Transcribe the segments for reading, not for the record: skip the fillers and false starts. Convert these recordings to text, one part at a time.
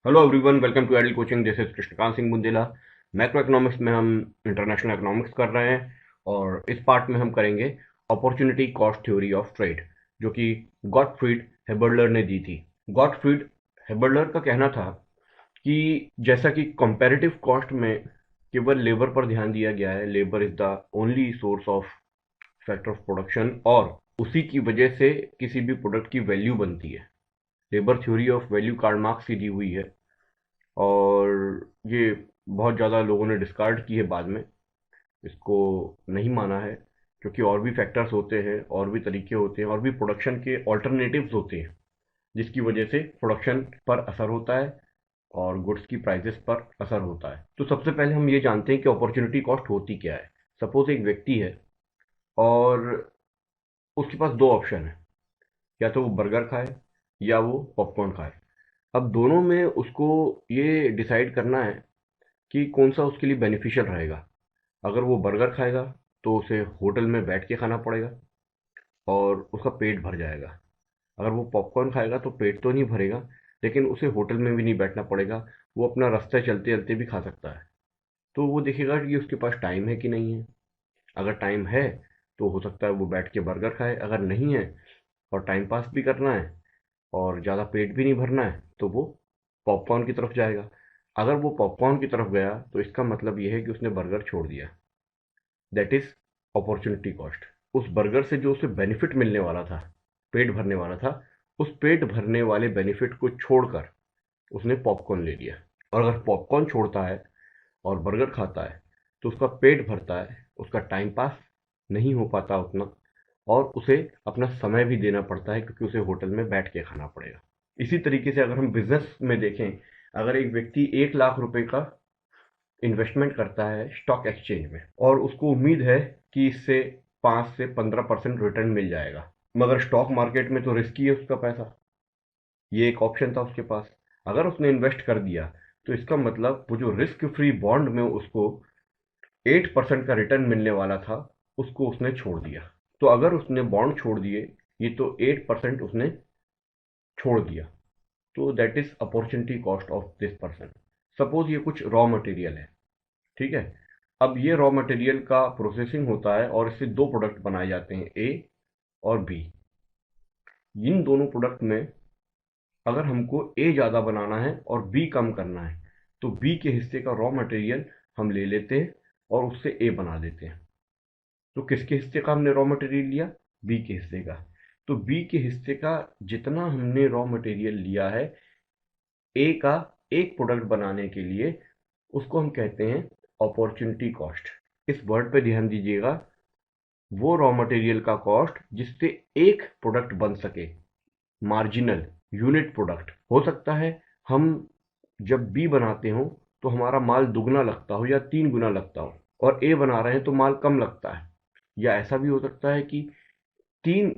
Hello everyone, welcome to एडल coaching. This is Krishnakant Singh Bundela. Macro economics में हम इंटरनेशनल इकोनॉमिक्स कर रहे हैं और इस पार्ट में हम करेंगे opportunity cost theory of trade, जो कि गॉटफ्रीड हेबर्लर ने दी थी। गॉटफ्रीड हेबर्लर का कहना था कि जैसा कि कंपैरेटिव कॉस्ट में केवल लेबर पर ध्यान दिया गया है, labour is the only source of factor of production और उसी की वजह से किसी भी प्रोडक्ट की वैल्यू बनती है। Labour theory of value Karl Marx की दी हुई है और ये बहुत ज़्यादा लोगों ने डिस्कार्ड की है बाद में, इसको नहीं माना है, क्योंकि और भी फैक्टर्स होते हैं, और भी तरीके होते हैं, और भी प्रोडक्शन के ऑल्टरनेटिव्स होते हैं जिसकी वजह से प्रोडक्शन पर असर होता है और गुड्स की प्राइसेस पर असर होता है। तो सबसे पहले हम ये जानते हैं कि अपॉर्चुनिटी कॉस्ट होती क्या है। सपोज एक व्यक्ति है और उसके पास दो ऑप्शन है, या तो वो बर्गर खाए या वो पॉपकॉर्न खाए। अब दोनों में उसको ये डिसाइड करना है कि कौन सा उसके लिए बेनिफिशियल रहेगा। अगर वो बर्गर खाएगा तो उसे होटल में बैठ के खाना पड़ेगा और उसका पेट भर जाएगा। अगर वो पॉपकॉर्न खाएगा तो पेट तो नहीं भरेगा, लेकिन उसे होटल में भी नहीं बैठना पड़ेगा, वो अपना रास्ते चलते चलते भी खा सकता है। तो वो देखेगा कि उसके पास टाइम है कि नहीं है। अगर टाइम है तो हो सकता है वो बैठ के बर्गर खाए, अगर नहीं है और टाइम पास भी करना है और ज़्यादा पेट भी नहीं भरना है तो वो पॉपकॉर्न की तरफ जाएगा। अगर वो पॉपकॉर्न की तरफ गया तो इसका मतलब ये है कि उसने बर्गर छोड़ दिया। That is opportunity cost. उस बर्गर से जो उसे बेनिफिट मिलने वाला था, पेट भरने वाला था, उस पेट भरने वाले बेनिफिट को छोड़कर उसने पॉपकॉर्न ले लिया। और अगर पॉपकॉर्न छोड़ता है और बर्गर खाता है तो उसका पेट भरता है, उसका टाइम पास नहीं हो पाता उतना, और उसे अपना समय भी देना पड़ता है क्योंकि उसे होटल में बैठ के खाना पड़ेगा। इसी तरीके से अगर हम बिजनेस में देखें, अगर एक व्यक्ति 1 लाख रुपए का इन्वेस्टमेंट करता है स्टॉक एक्सचेंज में और उसको उम्मीद है कि इससे 5 से 15% रिटर्न मिल जाएगा, मगर स्टॉक मार्केट में तो रिस्की है उसका पैसा। ये एक ऑप्शन था उसके पास। अगर उसने इन्वेस्ट कर दिया तो इसका मतलब वो जो रिस्क फ्री बॉन्ड में उसको 8% का रिटर्न मिलने वाला था, उसको उसने छोड़ दिया। तो अगर उसने बॉन्ड छोड़ दिए, ये तो 8% उसने छोड़ दिया। तो that is opportunity cost of this person. Suppose ये कुछ रॉ मटेरियल है, ठीक है। अब ये रॉ मटेरियल का प्रोसेसिंग होता है और इससे दो प्रोडक्ट बनाए जाते हैं, ए और बी। इन दोनों प्रोडक्ट में अगर हमको ए ज़्यादा बनाना है और बी कम करना है तो बी के हिस्से का रॉ मटेरियल हम ले लेते हैं और उससे ए बना देते हैं। तो किसके हिस्से का हमने रॉ मटेरियल लिया? बी के हिस्से का। तो बी के हिस्से का जितना हमने रॉ मटेरियल लिया है ए का एक प्रोडक्ट बनाने के लिए, उसको हम कहते हैं अपॉर्चुनिटी कॉस्ट। इस वर्ड पे ध्यान दीजिएगा, वो रॉ मटेरियल का कॉस्ट जिससे एक प्रोडक्ट बन सके, मार्जिनल यूनिट प्रोडक्ट हो सकता है। हम जब बी बनाते हो तो हमारा माल दुगना लगता हो या 3 गुना लगता हो, और ए बना रहे हैं तो माल कम लगता है। या ऐसा भी हो सकता है कि 3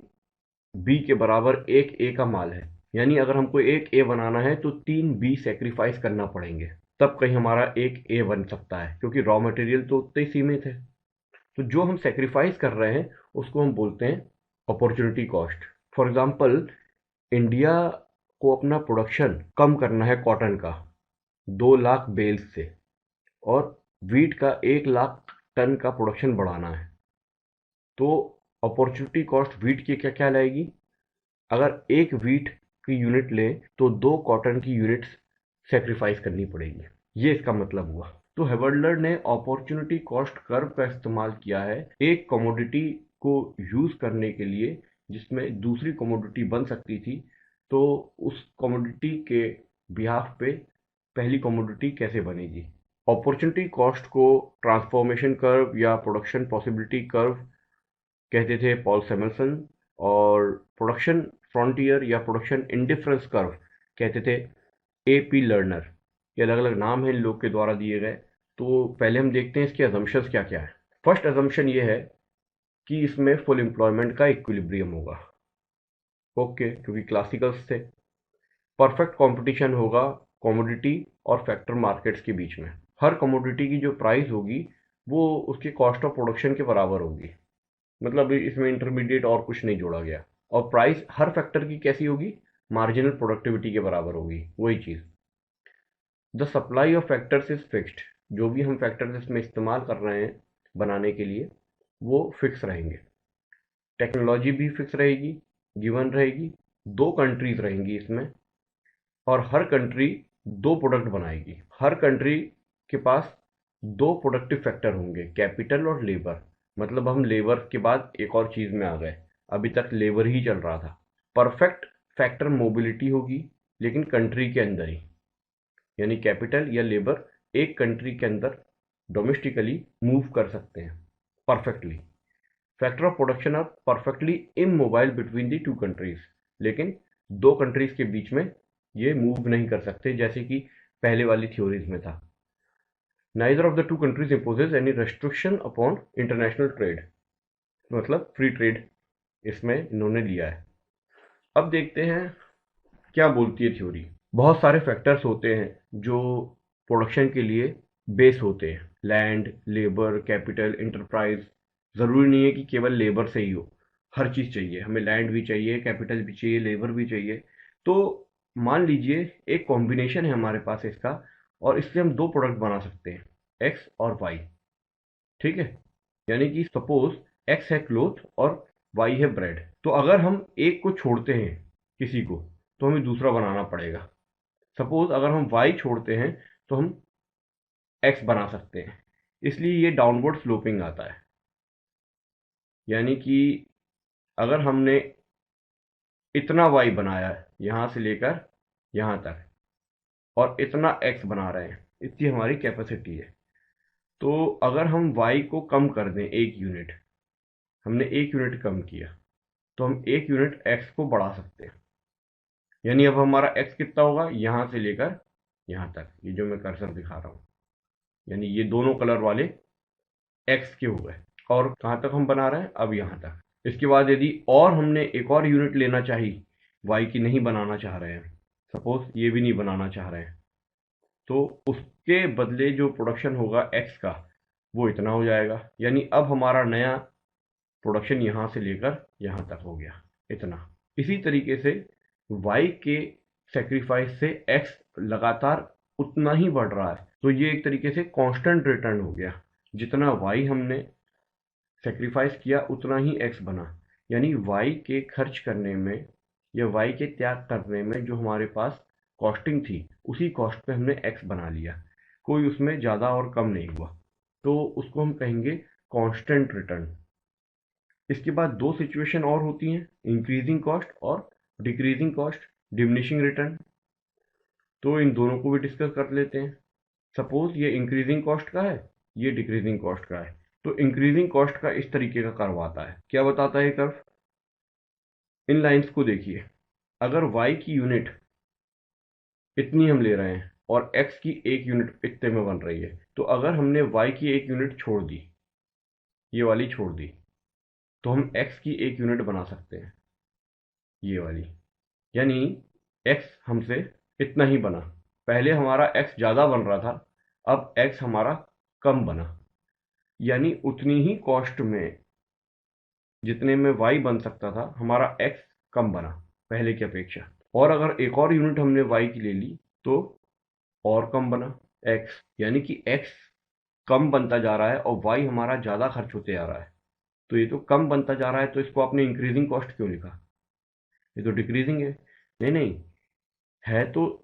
बी के बराबर एक ए का माल है, यानी अगर हमको एक ए बनाना है तो 3 बी सेक्रीफाइस करना पड़ेंगे, तब कहीं हमारा एक ए बन सकता है, क्योंकि रॉ मटेरियल तो उतने ही सीमित है। तो जो हम सेक्रीफाइस कर रहे हैं उसको हम बोलते हैं opportunity cost. For example, India को अपना प्रोडक्शन कम करना है कॉटन का 2 लाख बेल्स से, और वीट का 1 लाख टन का प्रोडक्शन बढ़ाना है। तो अपॉर्चुनिटी कॉस्ट वीट की क्या क्या लाएगी? अगर एक वीट की यूनिट ले तो 2 कॉटन की यूनिट्स सेक्रीफाइस करनी पड़ेगी। ये इसका मतलब हुआ। तो हेवर्लर ने अपॉर्चुनिटी कॉस्ट कर्व का इस्तेमाल किया है एक कमोडिटी को यूज करने के लिए जिसमें दूसरी कमोडिटी बन सकती थी। तो उस कमोडिटी के बिहाफ पे पहली कमोडिटी कैसे बनेगी। अपॉर्चुनिटी कॉस्ट को ट्रांसफॉर्मेशन कर्व या प्रोडक्शन पॉसिबिलिटी कर्व कहते थे पॉल सेमल्सन, और प्रोडक्शन फ्रंटियर या प्रोडक्शन इंडिफरेंस कर्व कहते थे ए पी लर्नर। ये अलग अलग नाम हैं इन लोग के द्वारा दिए गए। तो पहले हम देखते हैं इसके अजम्पशंस क्या क्या है। फर्स्ट अजम्पशन ये है कि इसमें फुल एम्प्लॉयमेंट का इक्विलिब्रियम होगा। ओके, क्योंकि क्लासिकल्स थे। परफेक्ट कंपटीशन होगा कमोडिटी और फैक्टर मार्केट्स के बीच में। हर कमोडिटी की जो प्राइस होगी वो उसके कॉस्ट ऑफ प्रोडक्शन के बराबर होगी, मतलब इसमें इंटरमीडिएट और कुछ नहीं जोड़ा गया। और प्राइस हर फैक्टर की कैसी होगी? मार्जिनल प्रोडक्टिविटी के बराबर होगी, वही चीज़। The supply of factors is fixed. जो भी हम फैक्टर्स इसमें इस्तेमाल कर रहे हैं बनाने के लिए वो फिक्स रहेंगे। टेक्नोलॉजी भी फिक्स रहेगी, गिवन रहेगी। दो कंट्रीज रहेंगी इसमें, और हर कंट्री दो प्रोडक्ट बनाएगी। हर कंट्री के पास दो प्रोडक्टिव फैक्टर होंगे, कैपिटल और लेबर। मतलब हम लेबर के बाद एक और चीज में आ गए, अभी तक लेबर ही चल रहा था। परफेक्ट फैक्टर मोबिलिटी होगी, लेकिन कंट्री के अंदर ही, यानी कैपिटल या लेबर एक कंट्री के अंदर डोमेस्टिकली मूव कर सकते हैं perfectly. Factor of production are perfectly immobile between the two countries, लेकिन दो कंट्रीज के बीच में ये मूव नहीं कर सकते, जैसे कि पहले वाली थ्योरीज में था। Neither of the two countries imposes any restriction upon international trade, मतलब फ्री ट्रेड इसमें इन्होंने लिया है। अब देखते हैं क्या बोलती है थ्योरी। बहुत सारे फैक्टर्स होते हैं जो प्रोडक्शन के लिए बेस होते हैं, लैंड, लेबर, कैपिटल, इंटरप्राइज। ज़रूरी नहीं है कि केवल लेबर से ही हो, हर चीज़ चाहिए हमें, लैंड भी चाहिए, कैपिटल भी चाहिए, लेबर भी चाहिए। तो मान लीजिए एक कॉम्बिनेशन है हमारे पास इसका, और इससे हम दो प्रोडक्ट बना सकते हैं, एक्स और वाई। ठीक है, यानी कि सपोज एक्स है क्लोथ और वाई है ब्रेड। तो अगर हम एक को छोड़ते हैं किसी को, तो हमें दूसरा बनाना पड़ेगा। सपोज अगर हम वाई छोड़ते हैं तो हम एक्स बना सकते हैं। इसलिए ये डाउनवर्ड स्लोपिंग आता है, यानी कि अगर हमने इतना वाई बनाया है यहाँ से लेकर यहाँ तक, और इतना एक्स बना रहे हैं, इतनी हमारी कैपेसिटी है। तो अगर हम वाई को कम कर दें एक यूनिट, हमने एक यूनिट कम किया, तो हम एक यूनिट एक्स को बढ़ा सकते हैं। यानी अब हमारा एक्स कितना होगा, यहाँ से लेकर यहाँ तक, ये जो मैं कर्सर दिखा रहा हूँ, यानी ये दोनों कलर वाले एक्स के हो गए। और कहाँ तक हम बना रहे हैं, अब यहाँ तक। इसके बाद यदि और हमने एक और यूनिट लेना चाहिए, वाई की नहीं बनाना चाह रहे हैं, सपोज ये भी नहीं बनाना चाह रहे हैं, तो उसके बदले जो प्रोडक्शन होगा एक्स का, वो इतना हो जाएगा। यानी अब हमारा नया प्रोडक्शन यहाँ से लेकर यहाँ तक हो गया, इतना। इसी तरीके से वाई के सेक्रीफाइस से एक्स लगातार उतना ही बढ़ रहा है, तो ये एक तरीके से कांस्टेंट रिटर्न हो गया। जितना वाई हमने सेक्रीफाइस किया उतना ही एक्स बना। यानी वाई के खर्च करने में या वाई के त्याग करने में जो हमारे पास कॉस्टिंग थी, उसी कॉस्ट पे हमने एक्स बना लिया, कोई उसमें ज़्यादा और कम नहीं हुआ। तो उसको हम कहेंगे कांस्टेंट रिटर्न। इसके बाद दो सिचुएशन और होती हैं, इंक्रीजिंग कॉस्ट और डिक्रीजिंग कॉस्ट, डिमिनिशिंग रिटर्न। तो इन दोनों को भी डिस्कस कर लेते हैं। सपोज ये इंक्रीजिंग कॉस्ट का है, ये डिक्रीजिंग कॉस्ट का है। तो इंक्रीजिंग कॉस्ट का इस तरीके का कर्व आता है। क्या बताता है ये कर्व? इन लाइंस को देखिए, अगर y की यूनिट इतनी हम ले रहे हैं और x की एक यूनिट इतने में बन रही है, तो अगर हमने y की एक यूनिट छोड़ दी, ये वाली छोड़ दी, तो हम x की एक यूनिट बना सकते हैं, ये वाली। यानी x हमसे इतना ही बना। पहले हमारा x ज़्यादा बन रहा था, अब x हमारा कम बना। यानी उतनी ही कॉस्ट में, जितने में y बन सकता था, हमारा x कम बना पहले की अपेक्षा। और अगर एक और यूनिट हमने y की ले ली, तो और कम बना x। यानी कि x कम बनता जा रहा है और y हमारा ज़्यादा खर्च होते जा रहा है। तो ये तो कम बनता जा रहा है, तो इसको आपने इंक्रीजिंग कॉस्ट क्यों लिखा? ये तो डिक्रीजिंग है। नहीं नहीं, है तो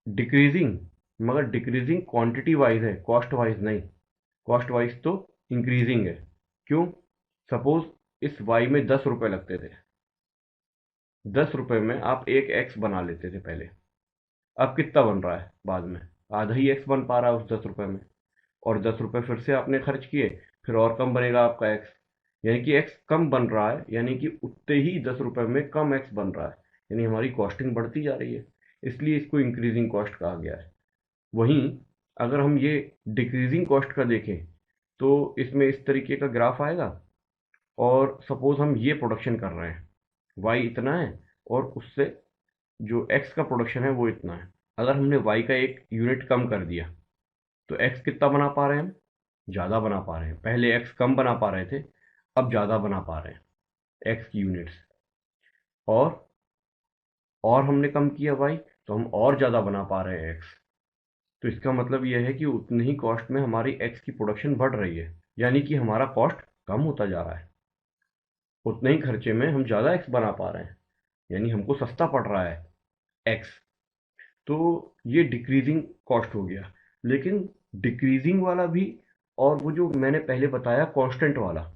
डिक्रीजिंग, मगर डिक्रीजिंग क्वांटिटी वाइज है, कॉस्ट वाइज नहीं। कॉस्ट वाइज तो इंक्रीजिंग है। क्यों? सपोज इस y में 10 रुपए लगते थे, 10 रुपए में आप एक एक्स बना लेते थे पहले। अब कितना बन रहा है बाद में? आधा ही एक्स बन पा रहा है उस 10 रुपए में। और 10 रुपए फिर से आपने खर्च किए, फिर और कम बनेगा आपका एक्स। यानी कि एक्स कम बन रहा है, यानी कि उतने ही 10 रुपए में कम एक्स बन रहा है। यानी हमारी कॉस्टिंग बढ़ती जा रही है, इसलिए इसको इंक्रीजिंग कॉस्ट कहा गया है। वहीं अगर हम ये डिक्रीजिंग कॉस्ट का देखें, तो इसमें इस तरीके का ग्राफ आएगा, और सपोज हम ये प्रोडक्शन कर रहे हैं, वाई इतना है और उससे जो एक्स का प्रोडक्शन है वो इतना है। अगर हमने वाई का एक यूनिट कम कर दिया, तो एक्स कितना बना पा रहे हैं हम? ज़्यादा बना पा रहे हैं। पहले एक्स कम बना पा रहे थे, अब ज़्यादा बना पा रहे हैं एक्स की यूनिट्स। और हमने कम किया वाई, तो हम और ज़्यादा बना पा रहे हैं एक्स। तो इसका मतलब यह है कि उतनी ही कॉस्ट में हमारी एक्स की प्रोडक्शन बढ़ रही है, यानी कि हमारा कॉस्ट कम होता जा रहा है। उतने ही खर्चे में हम ज़्यादा एक्स बना पा रहे हैं, यानी हमको सस्ता पड़ रहा है एक्स। तो ये डिक्रीजिंग कॉस्ट हो गया। लेकिन डिक्रीजिंग वाला भी और वो जो मैंने पहले बताया कांस्टेंट वाला,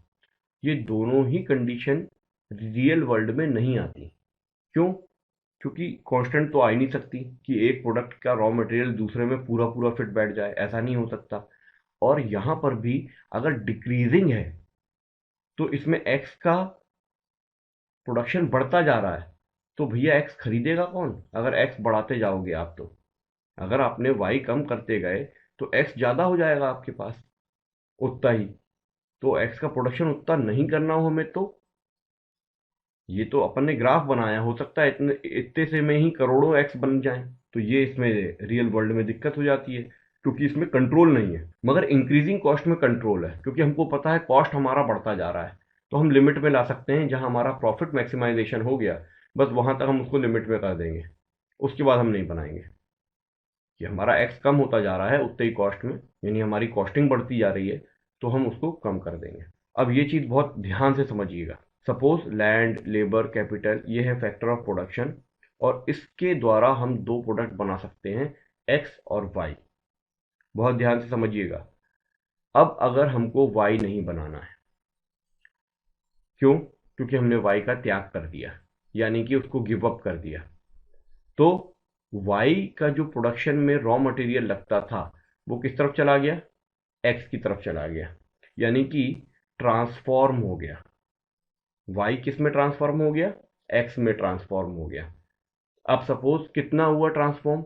ये दोनों ही कंडीशन रियल वर्ल्ड में नहीं आती। क्यों? क्योंकि कांस्टेंट तो आ ही नहीं सकती कि एक प्रोडक्ट का रॉ मटेरियल दूसरे में पूरा पूरा फिट बैठ जाए, ऐसा नहीं हो सकता। और यहाँ पर भी अगर डिक्रीजिंग है तो इसमें एक्स का प्रोडक्शन बढ़ता जा रहा है, तो भैया एक्स खरीदेगा कौन अगर एक्स बढ़ाते जाओगे आप? तो अगर आपने वाई कम करते गए तो एक्स ज़्यादा हो जाएगा आपके पास, उतना ही। तो एक्स का प्रोडक्शन उतना नहीं करना हो हमें, तो ये तो अपन ने ग्राफ बनाया, हो सकता है इतने इतने से में ही करोड़ों एक्स बन जाएं। तो ये इसमें रियल वर्ल्ड में दिक्कत हो जाती है, क्योंकि इसमें कंट्रोल नहीं है। मगर इंक्रीजिंग कॉस्ट में कंट्रोल है, क्योंकि हमको पता है कॉस्ट हमारा बढ़ता जा रहा है। तो हम लिमिट में ला सकते हैं, जहां हमारा प्रॉफिट मैक्सिमाइजेशन हो गया, बस वहां तक हम उसको लिमिट में कर देंगे। उसके बाद हम नहीं बनाएंगे। कि हमारा एक्स कम होता जा रहा है उतने ही कॉस्ट में, यानी हमारी कॉस्टिंग बढ़ती जा रही है, तो हम उसको कम कर देंगे। अब ये चीज़ बहुत ध्यान से समझिएगा। सपोज लैंड, लेबर, कैपिटल, ये है फैक्टर ऑफ प्रोडक्शन, और इसके द्वारा हम दो प्रोडक्ट बना सकते हैं, एक्स और वाई। बहुत ध्यान से समझिएगा। अब अगर हमको वाई नहीं बनाना है, क्यों? क्योंकि हमने वाई का त्याग कर दिया, यानी कि उसको गिव अप कर दिया। तो वाई का जो प्रोडक्शन में रॉ मटेरियल लगता था, वो किस तरफ चला गया? एक्स की तरफ चला गया, यानी कि ट्रांसफॉर्म हो गया। वाई किस में ट्रांसफॉर्म हो गया? एक्स में ट्रांसफॉर्म हो गया। अब सपोज कितना हुआ ट्रांसफॉर्म?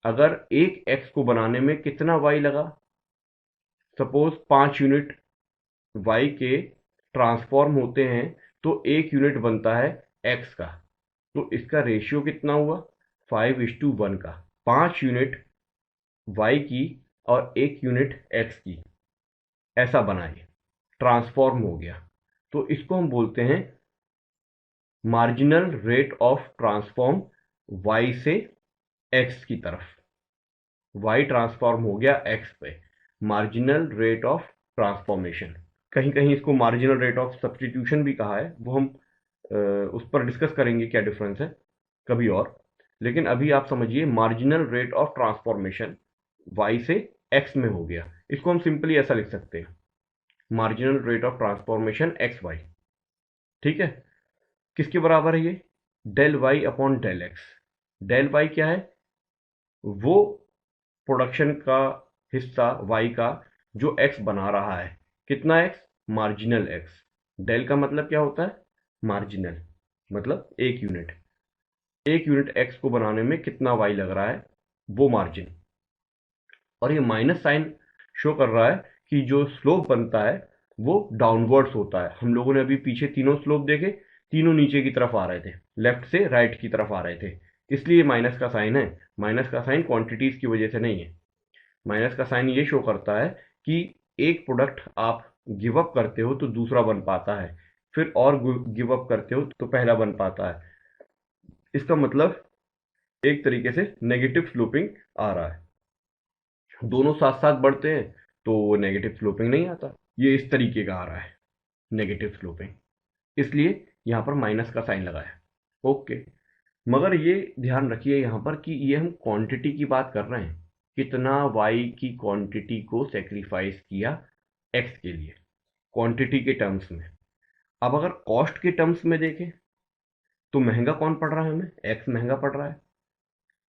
अगर एक एक्स को बनाने में कितना वाई लगा? सपोज 5 यूनिट वाई के ट्रांसफॉर्म होते हैं, तो 1 यूनिट बनता है एक्स का। तो इसका रेशियो कितना हुआ? 5:1 का। 5 यूनिट वाई की और 1 यूनिट एक्स की, ऐसा बनाइए। ट्रांसफॉर्म हो गया, तो इसको हम बोलते हैं marginal rate of transform Y से एक्स की तरफ। वाई ट्रांसफॉर्म हो गया एक्स पे, मार्जिनल रेट ऑफ ट्रांसफॉर्मेशन। कहीं कहीं इसको मार्जिनल रेट ऑफ सब्सटीट्यूशन भी कहा है, वो हम उस पर डिस्कस करेंगे क्या डिफरेंस है कभी और। लेकिन अभी आप समझिए marginal rate of transformation Y से एक्स में हो गया। इसको हम सिंपली ऐसा लिख सकते हैं, marginal rate of transformation X Y. ठीक है? किसके बराबर है ये? Del Y upon del X. Del Y क्या है? वो प्रोडक्शन का हिस्सा वाई का जो एक्स बना रहा है। कितना एक्स? Marginal x. डेल का मतलब क्या होता है? मार्जिनल, मतलब 1 यूनिट। 1 यूनिट एक्स को बनाने में कितना वाई लग रहा है, वो मार्जिन। और ये माइनस साइन शो कर रहा है कि जो स्लोप बनता है वो डाउनवर्ड्स होता है। हम लोगों ने अभी पीछे तीनों स्लोप देखे, तीनों नीचे की तरफ आ रहे थे, लेफ्ट से राइट की तरफ आ रहे थे। इसलिए माइनस का साइन है। माइनस का साइन क्वांटिटीज की वजह से नहीं है। माइनस का साइन ये शो करता है कि एक प्रोडक्ट आप गिव अप करते हो तो दूसरा बन पाता है, फिर और गिव अप करते हो तो पहला बन पाता है। इसका मतलब एक तरीके से नेगेटिव स्लोपिंग आ रहा है। दोनों साथ साथ बढ़ते हैं तो नेगेटिव स्लोपिंग नहीं आता। ये इस तरीके का आ रहा है नेगेटिव स्लोपिंग, इसलिए यहाँ पर माइनस का साइन लगा है। ओके। मगर ये ध्यान रखिए यहाँ पर कि ये हम क्वांटिटी की बात कर रहे हैं, कितना वाई की क्वांटिटी को सेक्रीफाइस किया एक्स के लिए, क्वांटिटी के टर्म्स में। अब अगर कॉस्ट के टर्म्स में देखें तो महंगा कौन पड़ रहा है हमें? एक्स महंगा पड़ रहा है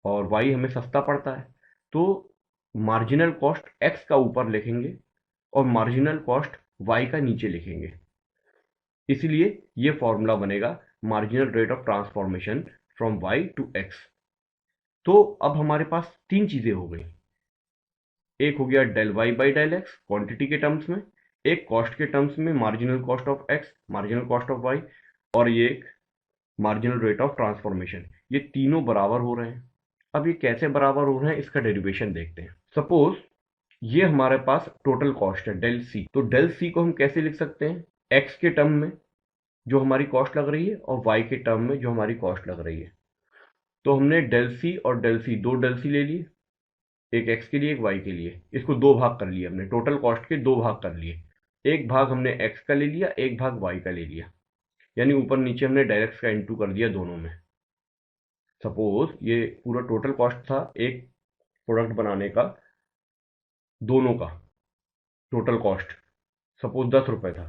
और वाई हमें सस्ता पड़ता है। तो मार्जिनल कॉस्ट एक्स का ऊपर लिखेंगे और मार्जिनल कॉस्ट वाई का नीचे लिखेंगे। इसीलिए ये फॉर्मूला बनेगा marginal rate of transformation from Y to X. तो अब हमारे पास तीन चीजें हो गई। एक हो गया del Y by del X quantity के टर्म्स में, एक कॉस्ट के टर्म्स में marginal cost of X, marginal cost of Y, और ये एक मार्जिनल रेट ऑफ ट्रांसफॉर्मेशन। ये तीनों बराबर हो रहे हैं। अब ये कैसे बराबर हो रहे हैं, इसका डेरिवेशन देखते हैं। सपोज ये हमारे पास टोटल कॉस्ट है डेल सी, तो डेल सी को हम कैसे लिख सकते हैं? एक्स के टर्म में जो हमारी कॉस्ट लग रही है और वाई के टर्म में जो हमारी कॉस्ट लग रही है। तो हमने डेल सी और डेल सी, दो डेल सी ले लिए। एक एक्स के लिए एक वाई के लिए, इसको दो भाग कर लिया हमने, टोटल कॉस्ट के दो भाग कर लिए। एक भाग हमने एक्स का ले लिया, एक भाग वाई का ले लिया, यानी ऊपर नीचे हमने डायरेक्ट का इंटू कर दिया दोनों में। सपोज ये पूरा टोटल कॉस्ट था एक प्रोडक्ट बनाने का, दोनों का टोटल कॉस्ट सपोज 10 रुपये था,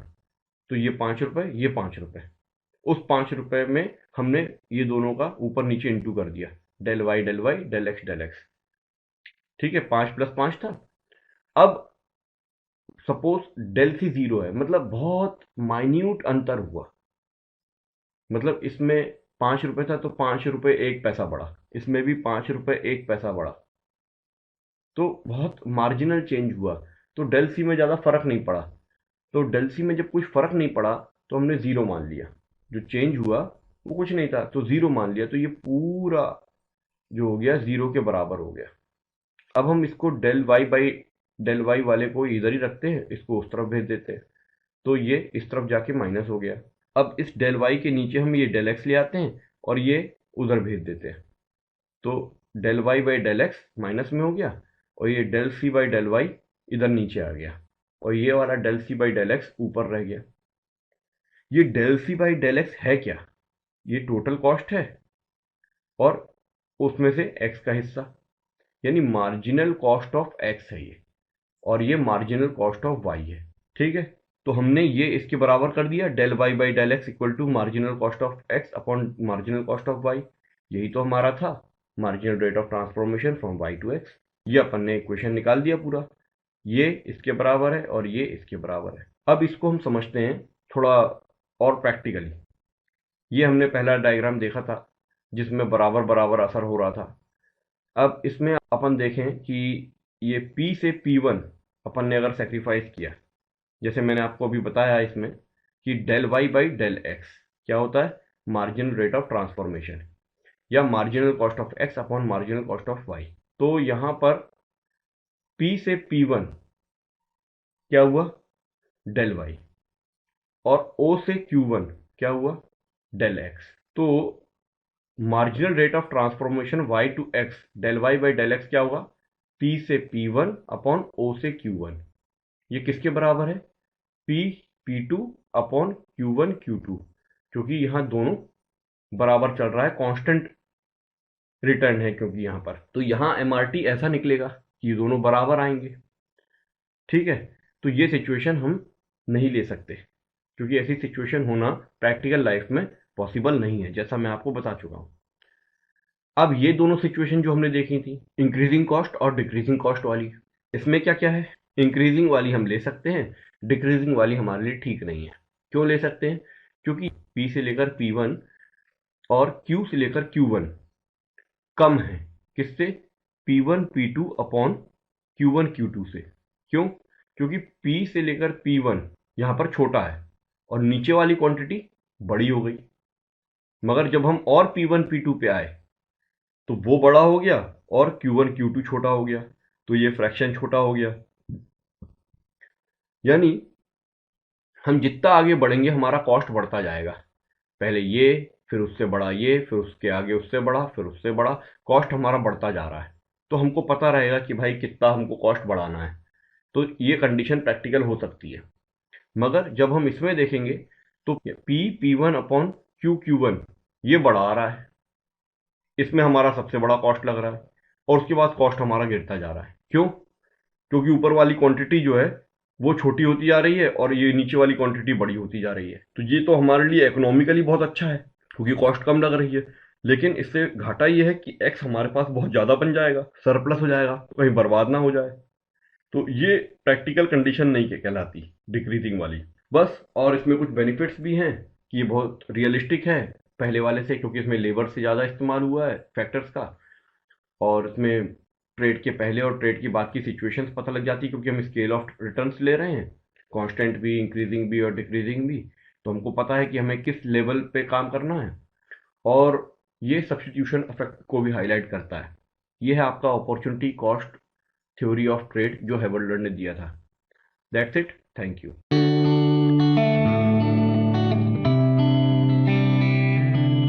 तो ये 5 रुपये, ये 5 रुपये, उस 5 रुपये में हमने ये दोनों का ऊपर नीचे इंटू कर दिया, डेल वाई डेल एक्स, ठीक है, 5 + 5 था। अब सपोज डेल सी 0 है, मतलब बहुत माइन्यूट अंतर हुआ, मतलब इसमें 5 रुपये था तो 5 रुपये 1 पैसा बढ़ा, इसमें भी 5 रुपये 1 पैसा बढ़ा, तो बहुत मार्जिनल चेंज हुआ। तो डेल सी में ज़्यादा फर्क नहीं पड़ा, तो डेल सी में जब कुछ फर्क नहीं पड़ा तो हमने ज़ीरो मान लिया, जो चेंज हुआ वो कुछ नहीं था तो ज़ीरो मान लिया, तो ये पूरा जो हो गया ज़ीरो के बराबर हो गया। अब हम इसको डेल वाई वाले को इधर ही रखते हैं, इसको उस तरफ भेज देते हैं, तो ये इस तरफ जाके माइनस हो गया। अब इस डेल वाई के नीचे हम ये डेल एक्स ले आते हैं और ये उधर भेज देते हैं, तो del Y by del X minus में हो गया, और ये del C by del Y इधर नीचे आ गया, और ये वाला del C by del X ऊपर रह गया। ये del C by del X है क्या? ये टोटल कॉस्ट है और उसमें से एक्स का हिस्सा, यानी मार्जिनल कॉस्ट ऑफ एक्स है ये, और ये मार्जिनल कॉस्ट ऑफ वाई है। ठीक है, तो हमने ये इसके बराबर कर दिया, del Y by del X equal to marginal cost of X upon marginal cost of Y. यही तो हमारा था, marginal rate of transformation from Y to X. ये अपन ने इक्वेशन निकाल दिया पूरा, ये इसके बराबर है और ये इसके बराबर है। अब इसको हम समझते हैं थोड़ा और प्रैक्टिकली। ये हमने पहला डायग्राम देखा था जिसमें बराबर बराबर असर हो रहा था। अब इसमें अपन देखें कि ये P से P1 अपन ने अगर सेक्रीफाइस किया, जैसे मैंने आपको अभी बताया इसमें कि del Y by del X क्या होता है, मार्जिनल रेट ऑफ ट्रांसफॉर्मेशन या marginal cost of X upon marginal cost of Y. तो यहाँ पर P से P1 क्या हुआ, डेल वाई, और O से Q1 क्या हुआ, डेल एक्स। तो marginal rate of transformation y to x del Y by del X क्या होगा, P से P1 अपॉन O से Q1। ये किसके बराबर है, P P2 upon Q1 Q2, क्योंकि यहाँ दोनों बराबर चल रहा है, कांस्टेंट रिटर्न है क्योंकि यहाँ पर, तो यहाँ MRT ऐसा निकलेगा कि ये दोनों बराबर आएंगे। ठीक है, तो ये सिचुएशन हम नहीं ले सकते क्योंकि ऐसी सिचुएशन होना प्रैक्टिकल लाइफ में पॉसिबल नहीं है, जैसा मैं आपको बता चुका हूँ। अब ये दोनों सिचुएशन जो हमने देखी थी, इंक्रीजिंग कॉस्ट और डिक्रीजिंग कॉस्ट वाली, इसमें क्या क्या है, इंक्रीजिंग वाली हम ले सकते हैं, डिक्रीजिंग वाली हमारे लिए ठीक नहीं है। क्यों ले सकते हैं, क्योंकि P से लेकर P1 और Q से लेकर Q1 कम है, किससे, P1 P2 upon Q1 Q2 से। क्यों, क्योंकि P से लेकर P1 यहाँ पर छोटा है और नीचे वाली क्वांटिटी बड़ी हो गई, मगर जब हम और P1 P2 पे आए तो वो बड़ा हो गया और Q1 Q2 छोटा हो गया, तो ये फ्रैक्शन छोटा हो गया। यानी हम जितना आगे बढ़ेंगे हमारा कॉस्ट बढ़ता जाएगा, पहले ये, फिर उससे बड़ा ये, फिर उसके आगे उससे बड़ा, फिर उससे बड़ा, कॉस्ट हमारा बढ़ता जा रहा है। तो हमको पता रहेगा कि भाई कितना हमको कॉस्ट बढ़ाना है, तो ये कंडीशन प्रैक्टिकल हो सकती है। मगर जब हम इसमें देखेंगे तो P1 अपॉन Q1 ये बढ़ा आ रहा है, इसमें हमारा सबसे बड़ा कॉस्ट लग रहा है, और उसके बाद कॉस्ट हमारा गिरता जा रहा है। क्यों, क्योंकि ऊपर वाली क्वांटिटी जो है वो छोटी होती जा रही है और ये नीचे वाली क्वांटिटी बड़ी होती जा रही है। तो ये तो हमारे लिए इकोनॉमिकली बहुत अच्छा है क्योंकि कॉस्ट कम लग रही है, लेकिन इससे घाटा ये है कि एक्स हमारे पास बहुत ज़्यादा बन जाएगा, सरप्लस हो जाएगा, तो कहीं बर्बाद ना हो जाए। तो ये प्रैक्टिकल कंडीशन नहीं कहलाती डिक्रीजिंग वाली। बस, और इसमें कुछ बेनिफिट्स भी हैं कि ये बहुत रियलिस्टिक है पहले वाले से, क्योंकि इसमें लेबर से ज़्यादा इस्तेमाल हुआ है फैक्टर्स का, और इसमें ट्रेड के पहले और ट्रेड की बाद की सिचुएशंस पता लग जाती है क्योंकि हम स्केल ऑफ रिटर्न्स ले रहे हैं, कांस्टेंट भी, इंक्रीजिंग भी और डिक्रीजिंग भी, तो हमको पता है कि हमें किस लेवल पे काम करना है। और ये सब्स्टिट्यूशन इफेक्ट को भी हाईलाइट करता है। ये है आपका opportunity cost theory of trade जो हेवल्डर ने दिया था। That's it, thank you.